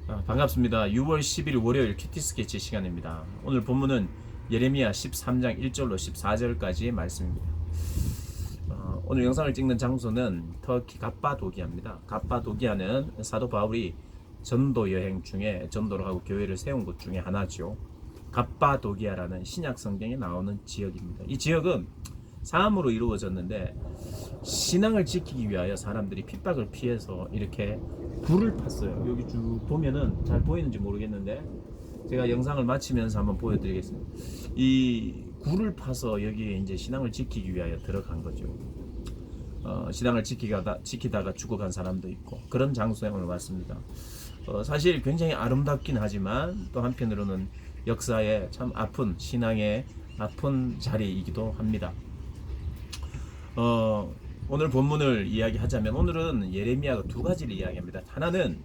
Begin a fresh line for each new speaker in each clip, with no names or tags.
반갑습니다. 6월 10일 월요일 큐티 스케치 시간입니다. 오늘 본문은 예레미야 13장 1절로 14절까지의 말씀입니다. 오늘 영상을 찍는 장소는 터키 갑바도기아입니다. 갑바도기아는 사도 바울이 전도 여행 중에 전도를 하고 교회를 세운 곳 중에 하나죠. 갑바도기아라는 신약 성경에 나오는 지역입니다. 이 지역은 사암으로 이루어졌는데 신앙을 지키기 위하여 사람들이 핍박을 피해서 이렇게 굴을 팠어요. 여기 쭉 보면은 잘 보이는지 모르겠는데 제가 영상을 마치면서 한번 보여드리겠습니다. 이 굴을 파서 여기에 이제 신앙을 지키기 위하여 들어간 거죠. 신앙을 지키다가 죽어간 사람도 있고 그런 장소에 오늘 왔습니다. 사실 굉장히 아름답긴 하지만 또 한편으로는 역사에 참 아픈 신앙의 아픈 자리이기도 합니다. 오늘 본문을 이야기하자면 오늘은 예레미야가 두 가지를 이야기합니다. 하나는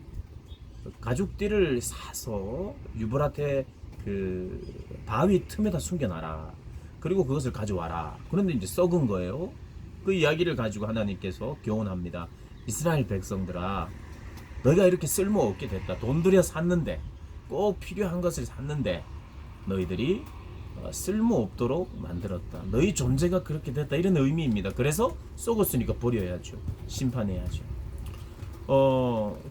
가죽띠를 사서 유브라테 그 바위 틈에다 숨겨놔라. 그리고 그것을 가져와라. 그런데 이제 썩은 거예요. 그 이야기를 가지고 하나님께서 교훈합니다. 이스라엘 백성들아, 너희가 이렇게 쓸모없게 됐다. 돈 들여 샀는데, 꼭 필요한 것을 샀는데 너희들이 쓸모없도록 만들었다. 너희 존재가 그렇게 됐다. 이런 의미입니다. 그래서 썩었으니까 버려야죠. 심판해야죠.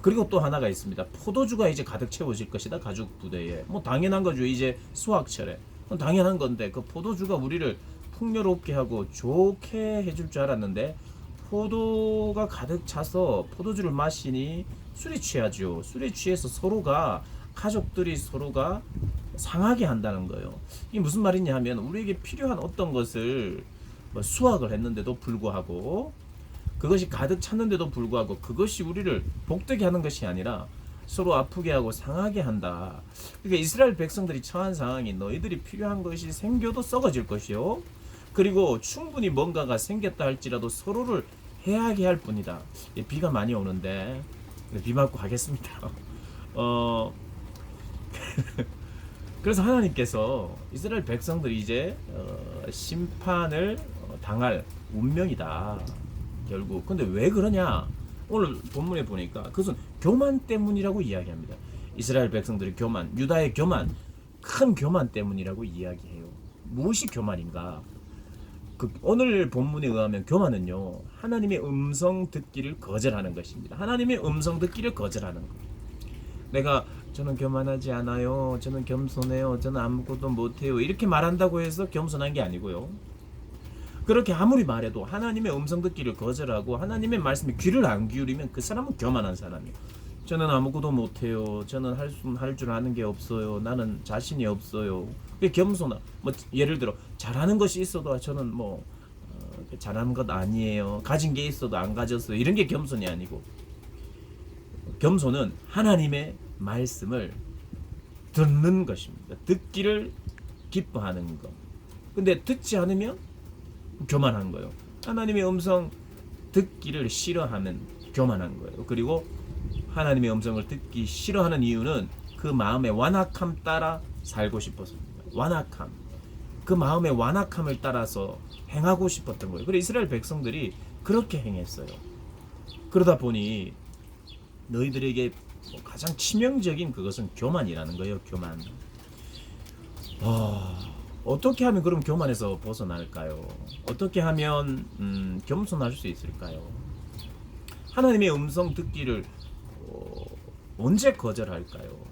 그리고 또 하나가 있습니다. 포도주가 이제 가득 채워질 것이다. 가죽 부대에. 뭐 당연한 거죠. 이제 수확철에. 당연한 건데 그 포도주가 우리를 풍요롭게 하고 좋게 해줄 줄 알았는데 포도가 가득 차서 포도주를 마시니 술에 취하죠. 술에 취해서 가족들이 서로가 상하게 한다는 거예요. 이게 무슨 말이냐 하면 우리에게 필요한 어떤 것을 수확을 했는데도 불구하고 그것이 가득 찼는데도 불구하고 그것이 우리를 복되게 하는 것이 아니라 서로 아프게 하고 상하게 한다. 그러니까 이스라엘 백성들이 처한 상황이 너희들이 필요한 것이 생겨도 썩어질 것이요. 그리고 충분히 뭔가가 생겼다 할지라도 서로를 해하게 할 뿐이다. 비가 많이 오는데 비 맞고 가겠습니다. 그래서 하나님께서 이스라엘 백성들이 이제 심판을 당할 운명이다. 결국. 근데 왜 그러냐? 오늘 본문에 보니까 그것은 교만 때문이라고 이야기합니다. 이스라엘 백성들의 교만, 유다의 교만, 큰 교만 때문이라고 이야기해요. 무엇이 교만인가? 오늘 본문에 의하면 교만은요, 하나님의 음성 듣기를 거절하는 것입니다. 하나님의 음성 듣기를 거절하는 것. 저는 교만하지 않아요. 저는 겸손해요. 저는 아무것도 못해요. 이렇게 말한다고 해서 겸손한 게 아니고요. 그렇게 아무리 말해도 하나님의 음성 듣기를 거절하고 하나님의 말씀에 귀를 안 기울이면 그 사람은 교만한 사람이에요. 저는 아무것도 못해요. 저는 할 줄 아는 게 없어요. 나는 자신이 없어요. 그게 겸손한. 예를 들어 잘하는 것이 있어도 저는 잘하는 것 아니에요. 가진 게 있어도 안 가졌어요. 이런 게 겸손이 아니고, 겸손은 하나님의 말씀을 듣는 것입니다. 듣기를 기뻐하는 것. 근데 듣지 않으면 교만한 거예요. 하나님의 음성 듣기를 싫어하면 교만한 거예요. 그리고 하나님의 음성을 듣기 싫어하는 이유는 그 마음의 완악함 따라 살고 싶었습니다. 완악함. 그 마음의 완악함을 따라서 행하고 싶었던 거예요. 그래서 이스라엘 백성들이 그렇게 행했어요. 그러다 보니 너희들에게 가장 치명적인 그것은 교만이라는 거예요. 교만. 어떻게 하면 그럼 교만에서 벗어날까요? 어떻게 하면 겸손할 수 있을까요? 하나님의 음성 듣기를 언제 거절할까요?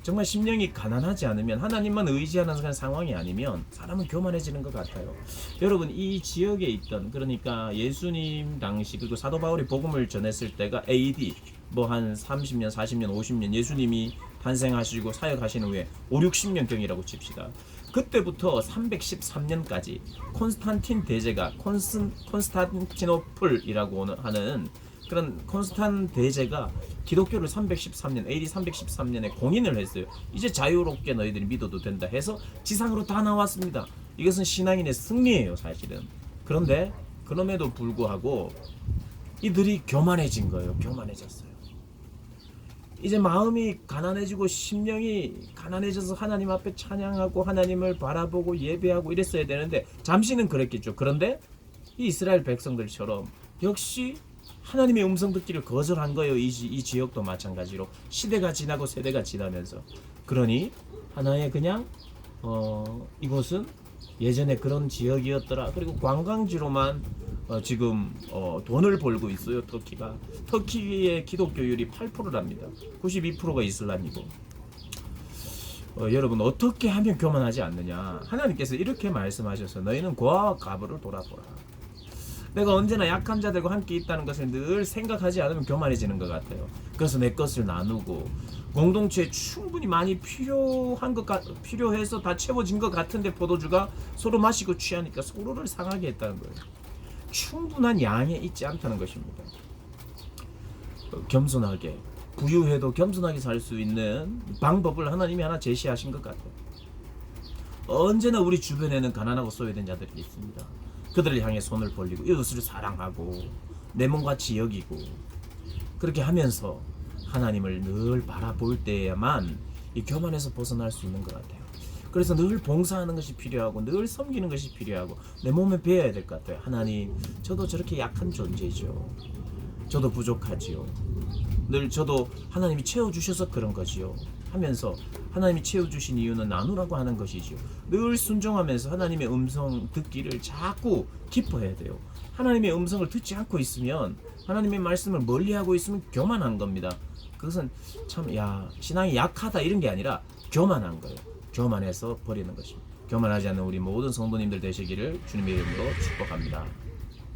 정말 심령이 가난하지 않으면, 하나님만 의지하는 상황이 아니면 사람은 교만해지는 것 같아요. 여러분, 이 지역에 있던, 그러니까 예수님 당시, 그리고 사도 바울이 복음을 전했을 때가 AD 한 30년, 40년, 50년, 예수님이 탄생하시고 사역하신 후에 5, 60년경이라고 칩시다. 그때부터 313년까지 콘스탄틴 대제가, 콘스탄티노플이라고 하는 그런 콘스탄 대제가 기독교를 313년, AD 313년에 공인을 했어요. 이제 자유롭게 너희들이 믿어도 된다 해서 지상으로 다 나왔습니다. 이것은 신앙인의 승리예요, 사실은. 그런데 그럼에도 불구하고 이들이 교만해진 거예요. 교만해졌어요. 이제 마음이 가난해지고 심령이 가난해져서 하나님 앞에 찬양하고 하나님을 바라보고 예배하고 이랬어야 되는데, 잠시는 그랬겠죠. 그런데 이 이스라엘 백성들처럼 역시 하나님의 음성 듣기를 거절한 거예요. 이 지역도 마찬가지로 시대가 지나고 세대가 지나면서. 그러니 하나의 그냥 이곳은 예전에 그런 지역이었더라. 그리고 관광지로만 지금 돈을 벌고 있어요. 터키의 기독교율이 8%랍니다. 92%가 이슬람이고. 여러분 어떻게 하면 교만하지 않느냐. 하나님께서 이렇게 말씀하셔서 너희는 고아와 과부를 돌아보라. 내가 언제나 약한 자들과 함께 있다는 것을 늘 생각하지 않으면 교만해지는 것 같아요. 그래서 내 것을 나누고 공동체에 충분히 많이 필요해서 다 채워진 것 같은데 포도주가 서로 마시고 취하니까 서로를 상하게 했다는 거예요. 충분한 양에 있지 않다는 것입니다. 겸손하게 부유해도 겸손하게 살 수 있는 방법을 하나님이 하나 제시하신 것 같아요. 언제나 우리 주변에는 가난하고 소외된 자들이 있습니다. 그들을 향해 손을 벌리고 이웃을 사랑하고 내 몸같이 여기고 그렇게 하면서 하나님을 늘 바라볼 때에만 이 교만에서 벗어날 수 있는 것 같아요. 그래서 늘 봉사하는 것이 필요하고 늘 섬기는 것이 필요하고 내 몸에 배워야 될 것 같아요. 하나님, 저도 저렇게 약한 존재죠. 저도 부족하지요. 늘 저도 하나님이 채워주셔서 그런 거지요 하면서 하나님이 채워주신 이유는 나누라고 하는 것이지요. 늘 순종하면서 하나님의 음성 듣기를 자꾸 기뻐해야 돼요. 하나님의 음성을 듣지 않고 있으면 하나님의 말씀을 멀리하고 있으면 교만한 겁니다. 그것은 참 신앙이 약하다 이런 게 아니라 교만한 거예요. 교만해서 버리는 것입니다. 교만하지 않는 우리 모든 성도님들 되시기를 주님의 이름으로 축복합니다.